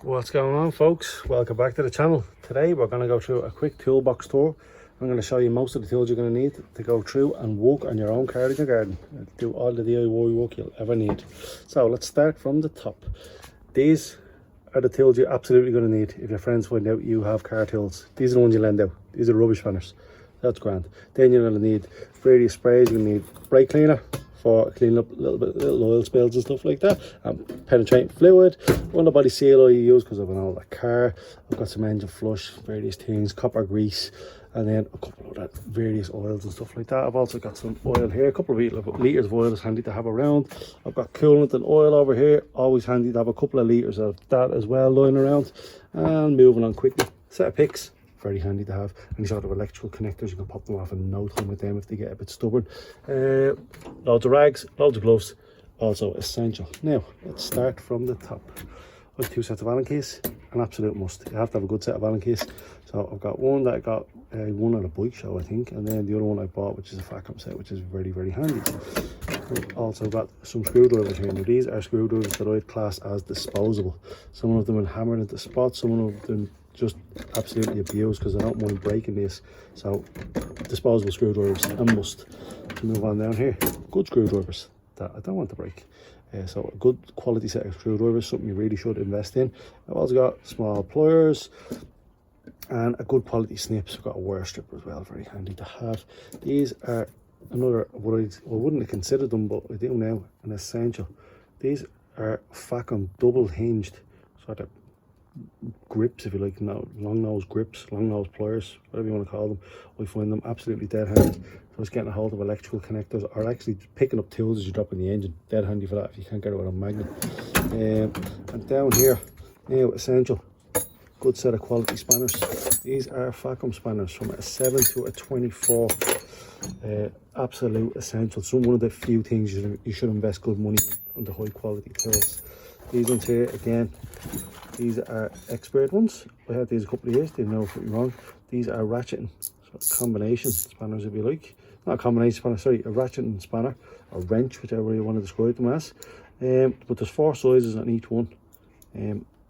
What's going on, folks? Welcome back to the channel. Today we're going to go through a quick toolbox tour. I'm going to show you most of the tools you're going to need to go through and work on your own car in your garden. Do all the DIY work you'll ever need. So let's start from the top. These are the tools you're absolutely going to need if your friends find out you have car tools. These are the ones you lend out. These are rubbish spanners. That's grand. Then you're going to need various sprays. You're going to need brake cleaner for cleaning up little oil spills and stuff like that, and penetrating fluid, underbody seal I use because I've an older car. I've got some engine flush, various things, copper grease, and then a couple of that various oils and stuff like that. I've also got some oil here, a couple of litres of oil is handy to have around. I've got coolant and oil over here, always handy to have a couple of litres of that as well lying around. And moving on quickly, set of picks, very handy to have. Any sort of electrical connectors, you can pop them off in no time with them if they get a bit stubborn. Loads of rags, loads of gloves, also essential. Now let's start from the top. I have two sets of Allen keys, an absolute must. You have to have a good set of Allen keys. So I've got one that I got one at a bike show, I think, and then the other one I bought, which is a Facom set, which is very, very handy. I've also got some screwdrivers here. Now these are screwdrivers that I'd class as disposable. Some of them are hammered into spots, some of them just absolutely abused because I don't mind breaking this. So disposable screwdrivers a must. To move on down here, good screwdrivers that I don't want to break. So a good quality set of screwdrivers, something you really should invest in. I've also got small pliers and a good quality snips. I've got a wire stripper as well, very handy to have. These are another, what I wouldn't have considered them, but I do now, an essential. These are Facom double hinged sort of grips, if you like, long nose grips, long nose pliers, whatever you want to call them. I find them absolutely dead handy. So it's getting a hold of electrical connectors or actually picking up tools as you drop in the engine. Dead handy for that if you can't get it with a magnet. And down here, now essential, good set of quality spanners. These are Facom spanners from a 7 to a 24. Absolute essential. Some one of the few things you should invest good money on the high quality tools. These ones here, again, these are expert ones. I had these a couple of years, didn't know something wrong. These are ratcheting, so combination spanners if you like. Not a combination spanner, sorry, a ratcheting spanner, or wrench, whichever you want to describe them as. But there's 4 sizes on each one.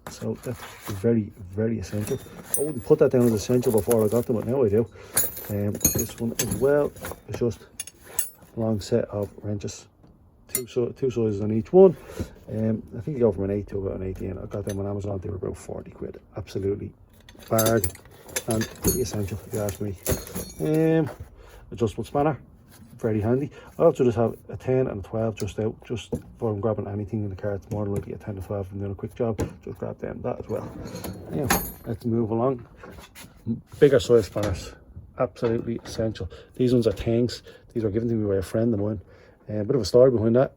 So that's very, very essential. I wouldn't put that down as essential before I got them, but now I do. This one as well is just a long set of wrenches. Two sizes on each one. I think you go from an 8 to about an 18. I got them on Amazon, they were about 40 quid. Absolutely bargain and pretty essential if you ask me. Adjustable spanner, very handy. I also just have a 10 and a 12 just out, just for I'm grabbing anything in the car. It's more than likely a 10 to 12 and doing a quick job, just grab them that as well. Now let's move along. Bigger size spanners, absolutely essential. These ones are tanks. These were given to me by a friend of mine. A bit of a story behind that.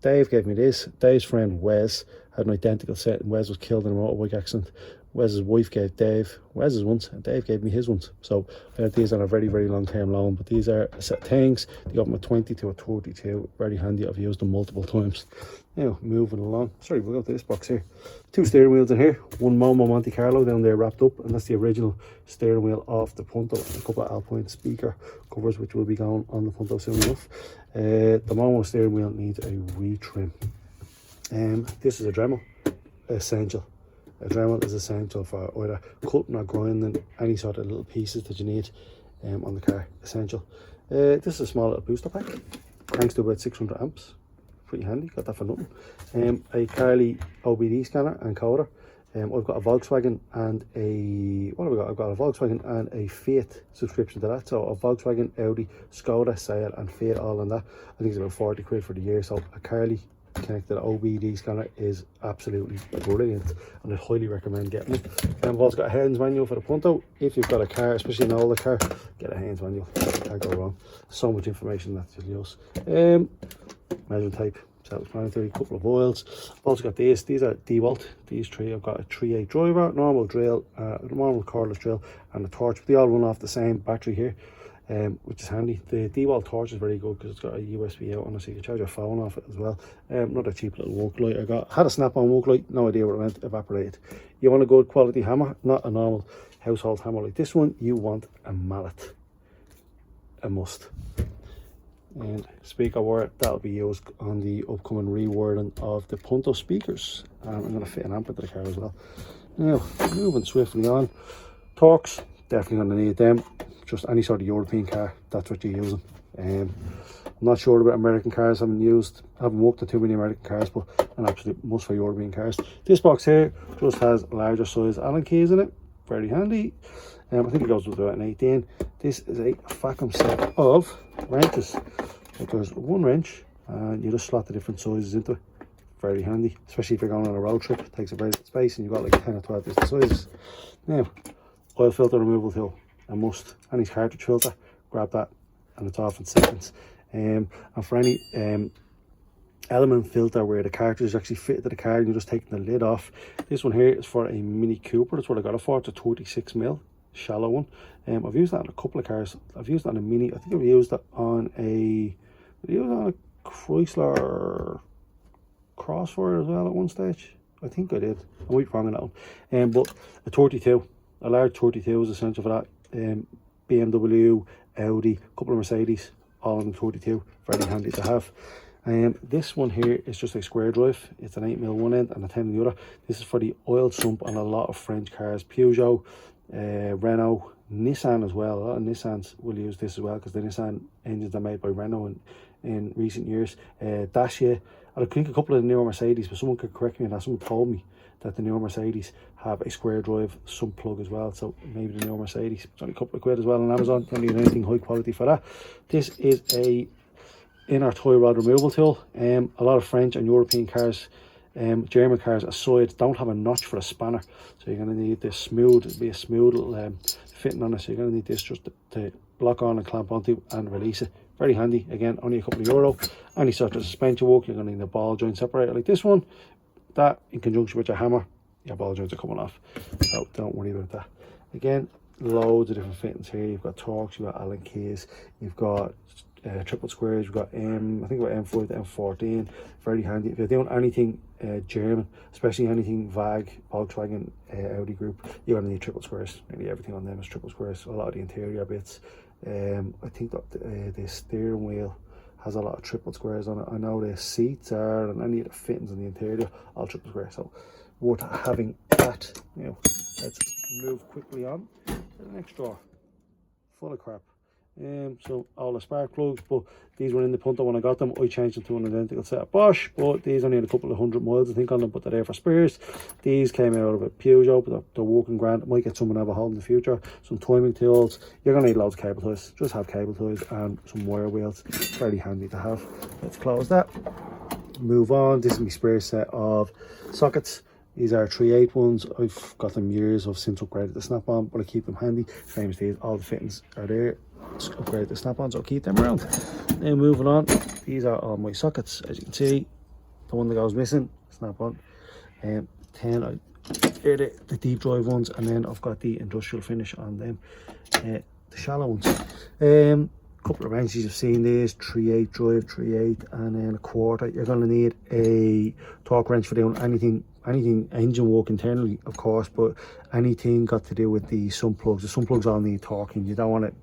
Dave gave me this. Dave's friend Wes had an identical set, and Wes was killed in a motorbike accident. Wes's wife gave Dave Wes's ones, and Dave gave me his ones. So I had these on a very, very long term loan. But these are a set of tanks. They go from a 20 to a 32. Very handy. I've used them multiple times. Now moving along. Sorry, we'll go to this box here. 2 steering wheels in here. One Momo Monte Carlo down there wrapped up, and that's the original steering wheel off the Punto. A couple of Alpine speaker covers which will be going on the Punto soon enough. The Momo steering wheel needs a retrim. This is a Dremel, essential. A Dremel is essential for either cutting or grinding any sort of little pieces that you need on the car. Essential. This is a small little booster pack. Cranks to about 600 amps. Pretty handy. Got that for nothing. A Carly OBD scanner and coder. I've got a Volkswagen and a, what have I got? I've got a Volkswagen and a Fiat subscription to that. So a Volkswagen, Audi, Skoda, Sail and Fiat all on that. I think it's about 40 quid for the year. So a Carly connected OBD scanner is absolutely brilliant, and I highly recommend getting it. And I've also got a Haynes manual for the Punto. If you've got a car, especially an older car, get a Haynes manual. Can't go wrong. So much information that you'll use. Measuring tape, self-explanatory, couple of oils. I've also got these are DeWalt. These 3, I've got a 3/8 driver, normal drill, normal cordless drill, and a torch. But they all run off the same battery here. Which is handy. The DeWalt torch is very good because it's got a USB out on it, so you can charge your phone off it as well. Another cheap little work light I got. Had a snap-on work light, no idea what it meant, evaporated. You want a good quality hammer, not a normal household hammer like this one. You want a mallet, a must. and speaker wire that'll be used on the upcoming rewording of the Punto speakers. And I'm going to fit an amp into the car as well. Now, moving swiftly on, Torques, definitely going to need them. Just any sort of European car, that's what you're using. I'm not sure about American cars. I haven't worked on too many American cars, but an absolute must for European cars. This box here just has larger size Allen keys in it, very handy. I think it goes with about an 18. This is a vacuum set of wrenches. But there's one wrench and you just slot the different sizes into it. Very handy, especially if you're going on a road trip. It takes a very little space and you've got like 10 or 12 different sizes. Now, oil filter removal tool, a must. Any cartridge filter, grab that and it's off in seconds. And for any element filter where the cartridge is actually fitted to the car and you're just taking the lid off, this one here is for a Mini Cooper. That's what I got it for. It's a 36mm shallow one. I've used that on a couple of cars. I've used it on a Mini. I think I've used it on a Chrysler Crossfire as well at one stage. I think I did. I might be wrong on that one. But a 32, a large 32 is essential for that. BMW, Audi, a couple of Mercedes, all in the 32. Very handy to have. This one here is just a square drive. It's an 8mm one end and a 10 on the other. This is for the oil sump on a lot of French cars. Peugeot, Renault, Nissan as well. A lot of Nissans will use this as well because the Nissan engines are made by Renault in recent years. Dacia, I think a couple of the newer Mercedes, but someone could correct me on that. Someone told me that the newer Mercedes have a square drive sump plug as well, so maybe the newer Mercedes. It's only a couple of quid as well on Amazon. Don't need anything high quality for that. This is a inner toy rod removal tool. A lot of French and European cars, German cars aside, don't have a notch for a spanner, so you're going to need this smooth, it'll be a smooth little fitting on it, so you're going to need this just to lock on and clamp onto and release it. Very handy. Again, only a couple of euro. Any sort of suspension work, you're going to need a ball joint separator like this one. That in conjunction with your hammer, your ball joints are coming off, so don't worry about that. Again, loads of different fittings here. You've got Torques, you've got Allen keys, you've got triple squares, you've got I think about M5 to M14. Very handy if you're doing anything German, especially anything VAG, Volkswagen, Audi group. You're going to need triple squares. Nearly everything on them is triple squares. A lot of the interior bits. I think that the steering wheel has a lot of triple squares on it. I know the seats are, and any of the fittings in the interior, all triple squares. So worth having that. Now let's move quickly on to the next drawer, full of crap. So all the spark plugs, but these were in the Punto when I got them. I changed them to an identical set of Bosch, but these only had a couple of 100 miles I think on them, but they're there for spares. These came out of a Peugeot, but they're working grand. Might get someone overhauled in the future. Some timing tools. You're gonna need loads of cable ties. Just have cable ties and some wire wheels. Very handy to have. Let's close that. Move on. This is my spare set of sockets. These are 3/8 ones. I've got them years of since upgraded the snap-on, but I keep them handy. Same as these, all the fittings are there. Just upgrade the snap-on, so I'll keep them around. Then moving on, these are all my sockets. As you can see, the one that goes missing, snap-on. 10, here the deep drive ones, and then I've got the industrial finish on them, the shallow ones. Couple of wrenches, you've seen this, 3/8 drive, 3/8, and then a quarter. You're going to need a torque wrench for doing anything engine work internally, of course, but anything got to do with the sump plugs. The sump plugs all need torquing. You don't want to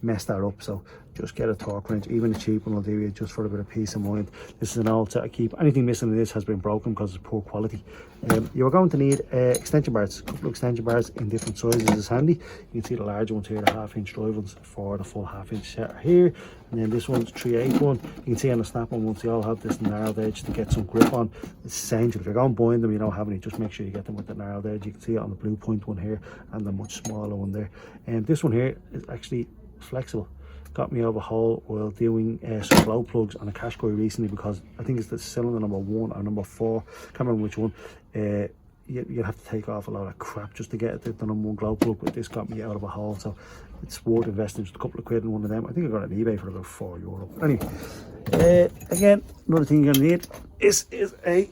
mess that up, so just get a torque wrench. Even a cheap one will do you, just for a bit of peace of mind. This is an old set I keep. Anything missing in this has been broken because it's poor quality. You're going to need extension bars. A couple of extension bars in different sizes is handy. You can see the larger ones here, the 1/2 inch drive ones for the full 1/2 inch set here, and then this one's 3/8 one. You can see on the snap-on ones they all have this narrowed edge to get some grip on. It's essential. If you're going buying them, you don't have any, just make sure you get them with the narrowed edge. You can see it on the blue point one here and the much smaller one there. And this one here is actually flexible. Got me overhaul while doing some glow plugs on a Qashqai recently, because I think it's the cylinder number 1 or number 4, can't remember which one. You have to take off a lot of crap just to get the number 1 glow plug, but this got me out of a hole, so it's worth investing just a couple of quid in one of them. I think I got it on eBay for about €4. Anyway, again, another thing you're gonna need is a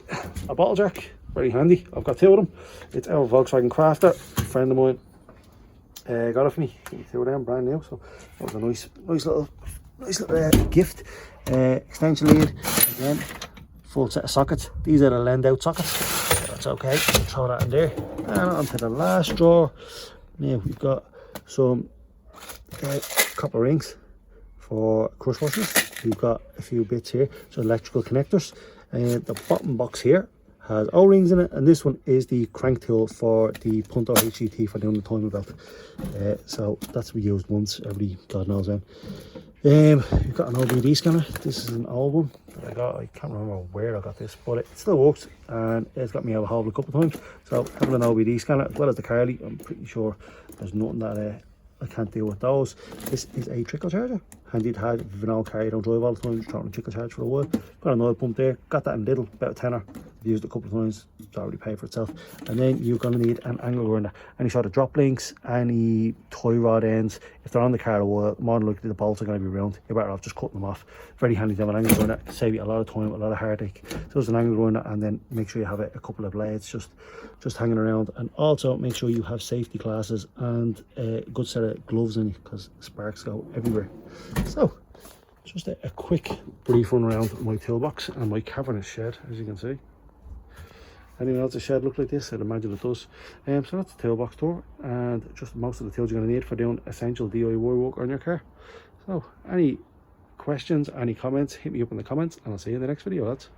bottle jack. Very handy. I've got 2 of them. It's our Volkswagen Crafter. A friend of mine got it for me. 2 of them, brand new. So that was a nice little gift. Extension lead again. Full set of sockets. These are the lend out sockets. So that's okay. Throw that in there. And onto the last drawer. Now we've got some copper rings for crush washers. We've got a few bits here, so electrical connectors, and the bottom box here has O-rings in it, and this one is the crank tool for the Punto HGT for doing the timing belt. So that's we used once every god knows when. We've got an OBD scanner. This is an old one that I got. I can't remember where I got this, but it still works, and it's got me out of hobble a couple of times. So having an OBD scanner as well as the Carly, I'm pretty sure there's nothing that I can't deal with those. This is a trickle charger. Handy to have if you've an old car you don't drive all the time, just throwing a trickle charge for a while. Got an oil pump there, got that in Lidl, about a tenner. I've used it a couple of times, it's already paid for itself. And then you're going to need an angle grinder. Any sort of drop links, any toy rod ends, if they're on the car a while, more than likely the bolts are going to be round. You're better off just cutting them off. Very handy to have an angle grinder, save you a lot of time, a lot of heartache. So there's an angle grinder, and then make sure you have a couple of blades just hanging around. And also make sure you have safety glasses and a good set of gloves in you, because sparks go everywhere. So just a quick brief run around my toolbox and my cavernous shed, as you can see. Anyone else a shed look like this? I'd imagine it does. So that's the toolbox tour, and just most of the tools you're going to need for doing essential DIY work on your car. So any questions, any comments, hit me up in the comments, and I'll see you in the next video, lads.